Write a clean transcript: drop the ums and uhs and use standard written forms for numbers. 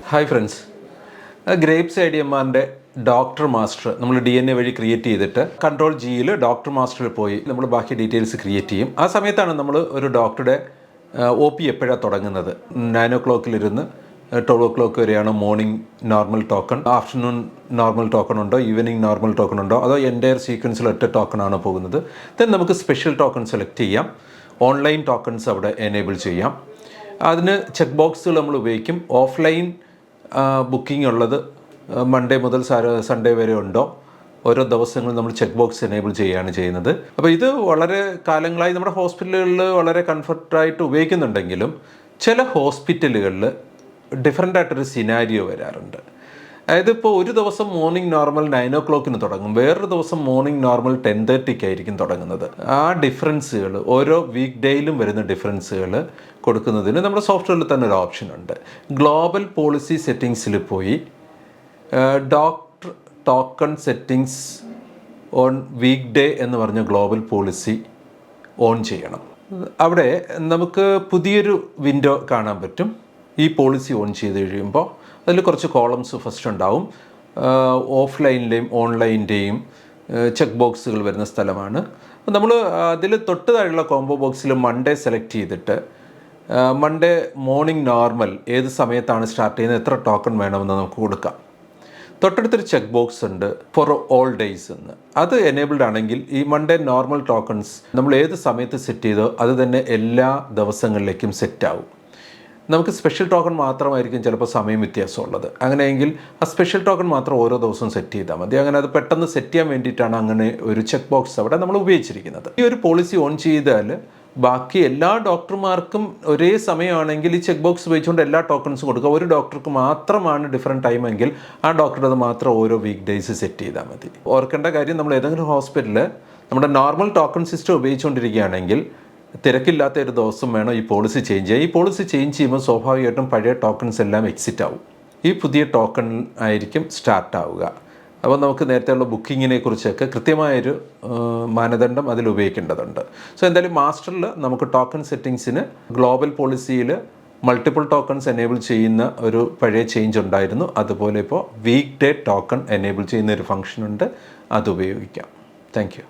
Hi friends, grapes IDMRൻ്റെ doctor master നമ്മൾ DNA വഴി ക്രിയേറ്റ് ചെയ്തിട്ട് കൺട്രോൾ Gയിൽ ഡോക്ടർ മാസ്റ്ററിൽ പോയി നമ്മൾ ബാക്കി ഡീറ്റെയിൽസ് ക്രിയേറ്റ് ചെയ്യും. ആ സമയത്താണ് നമ്മൾ ഒരു ഡോക്ടറുടെ OP എപ്പോഴാണ് തുടങ്ങുന്നത്. 9 o'clock ഇരുന്ന് 12 o'clock വരെയാണ് morning normal token, afternoon normal token ഉണ്ടോ, ഈവനിങ് നോർമൽ ടോക്കൺ ഉണ്ടോ, അതോ എൻ്റയർ സീക്വൻസിൽ ഒറ്റ ടോക്കണാണോ പോകുന്നത്. ദെൻ നമുക്ക് സ്പെഷ്യൽ ടോക്കൺ സെലക്ട് ചെയ്യാം. ഓൺലൈൻ ടോക്കൺസ് അവിടെ എനേബിൾ ചെയ്യാം. അതിന് ചെക്ക് ബോക്സുകൾ നമ്മൾ ഉപയോഗിക്കും. ഓഫ്ലൈൻ ബുക്കിംഗ് ഉള്ളത് മൺഡേ മുതൽ സൺഡേ വരെ ഉണ്ടോ, ഓരോ ദിവസങ്ങളും നമ്മൾ ചെക്ക് ബോക്സ് എനേബിൾ ചെയ്യുകയാണ് ചെയ്യുന്നത്. അപ്പോൾ ഇത് വളരെ കാലങ്ങളായി നമ്മുടെ ഹോസ്പിറ്റലുകളിൽ വളരെ കംഫർട്ടായിട്ട് ഉപയോഗിക്കുന്നുണ്ടെങ്കിലും ചില ഹോസ്പിറ്റലുകളിൽ ഡിഫറൻ്റ് ആയിട്ടൊരു സിനാരിയോ വരാറുണ്ട്. അതായത് ഇപ്പോൾ ഒരു ദിവസം മോർണിംഗ് നോർമൽ 9 o'clock തുടങ്ങും, വേറൊരു ദിവസം മോർണിംഗ് നോർമൽ 10:30 തുടങ്ങുന്നത്. ആ ഡിഫറൻസുകൾ ഓരോ വീക്ക് ഡേയിലും വരുന്ന ഡിഫറൻസുകൾ കൊടുക്കുന്നതിന് നമ്മുടെ സോഫ്റ്റ്വെയറിൽ തന്നെ ഒരു ഓപ്ഷൻ ഉണ്ട്. ഗ്ലോബൽ പോളിസി സെറ്റിങ്സിൽ പോയി doctor token settings on weekday എന്ന് പറഞ്ഞ ഗ്ലോബൽ പോളിസി ഓൺ ചെയ്യണം. അവിടെ നമുക്ക് പുതിയൊരു വിൻഡോ കാണാൻ പറ്റും. ഈ പോളിസി ഓൺ ചെയ്ത് കഴിയുമ്പോൾ അതിൽ കുറച്ച് കോളംസ് ഫസ്റ്റ് ഉണ്ടാവും. ഓഫ്ലൈനിൻ്റെയും ഓൺലൈൻ്റെയും ചെക്ക് ബോക്സുകൾ വരുന്ന സ്ഥലമാണ്. നമ്മൾ അതിൽ തൊട്ട് താഴെയുള്ള കോംബോ ബോക്സിൽ മൺഡേ സെലക്ട് ചെയ്തിട്ട് മൺഡേ മോർണിംഗ് നോർമൽ ഏത് സമയത്താണ് സ്റ്റാർട്ട് ചെയ്യുന്നത്, എത്ര ടോക്കൺ വേണമെന്ന് നമുക്ക് കൊടുക്കാം. തൊട്ടടുത്തൊരു ചെക്ക് ബോക്സ് ഉണ്ട് ഫോർ ഓൾ ഡേയ്സ് എന്ന്. അത് എനേബിൾഡ് ആണെങ്കിൽ ഈ മൺഡേ നോർമൽ ടോക്കൺസ് നമ്മൾ ഏത് സമയത്ത് സെറ്റ് ചെയ്തോ അത് തന്നെ എല്ലാ ദിവസങ്ങളിലേക്കും സെറ്റ് ആവും. നമുക്ക് സ്പെഷ്യൽ ടോക്കൺ മാത്രമായിരിക്കും ചിലപ്പോൾ സമയം വ്യത്യാസമുള്ളത്. അങ്ങനെയെങ്കിൽ ആ സ്പെഷ്യൽ ടോക്കൺ മാത്രം ഓരോ ദിവസവും സെറ്റ് ചെയ്താൽ മതി. അങ്ങനെ അത് പെട്ടെന്ന് സെറ്റ് ചെയ്യാൻ വേണ്ടിയിട്ടാണ് അങ്ങനെ ഒരു ചെക്ക് ബോക്സ് അവിടെ നമ്മൾ ഉപയോഗിച്ചിരിക്കുന്നത്. ഈ ഒരു പോളിസി ഓൺ ചെയ്താൽ ബാക്കി എല്ലാ ഡോക്ടർമാർക്കും ഒരേ സമയമാണെങ്കിൽ ഈ ചെക്ക് ബോക്സ് ഉപയോഗിച്ചുകൊണ്ട് എല്ലാ ടോക്കൺസും കൊടുക്കുക. ഒരു ഡോക്ടർക്ക് മാത്രമാണ് ഡിഫറെൻറ്റ് ടൈമെങ്കിൽ ആ ഡോക്ടറുടെ മാത്രം ഓരോ വീക്ക് ഡേയ്സ് സെറ്റ് ചെയ്താൽ മതി. ഓർക്കേണ്ട കാര്യം, നമ്മൾ ഏതെങ്കിലും ഹോസ്പിറ്റലിൽ നമ്മുടെ നോർമൽ ടോക്കൺ സിസ്റ്റം ഉപയോഗിച്ചുകൊണ്ടിരിക്കുകയാണെങ്കിൽ തിരക്കില്ലാത്ത ഒരു ദിവസം വേണം ഈ പോളിസി ചേഞ്ച് ചെയ്യാൻ. ഈ പോളിസി ചേഞ്ച് ചെയ്യുമ്പോൾ സ്വാഭാവികമായിട്ടും പഴയ ടോക്കൺസ് എല്ലാം എക്സിറ്റ് ആവും. ഈ പുതിയ ടോക്കൺ ആയിരിക്കും സ്റ്റാർട്ട് ആവുക. അപ്പോൾ നമുക്ക് നേരത്തെയുള്ള ബുക്കിങ്ങിനെ കുറിച്ചൊക്കെ കൃത്യമായൊരു മാനദണ്ഡം അതിൽ ഉപയോഗിക്കേണ്ടതുണ്ട്. സോ എന്തായാലും മാസ്റ്ററിൽ നമുക്ക് ടോക്കൺ സെറ്റിങ്സിന് ഗ്ലോബൽ പോളിസിയിൽ മൾട്ടിപ്പിൾ ടോക്കൺസ് എനേബിൾ ചെയ്യുന്ന ഒരു പഴയ ചേഞ്ച് ഉണ്ടായിരുന്നു. അതുപോലെ ഇപ്പോൾ വീക്ക് ഡേ ടോക്കൺ എനേബിൾ ചെയ്യുന്ന ഒരു ഫംഗ്ഷൻ ഉണ്ട്, അത് ഉപയോഗിക്കാം. Thank you.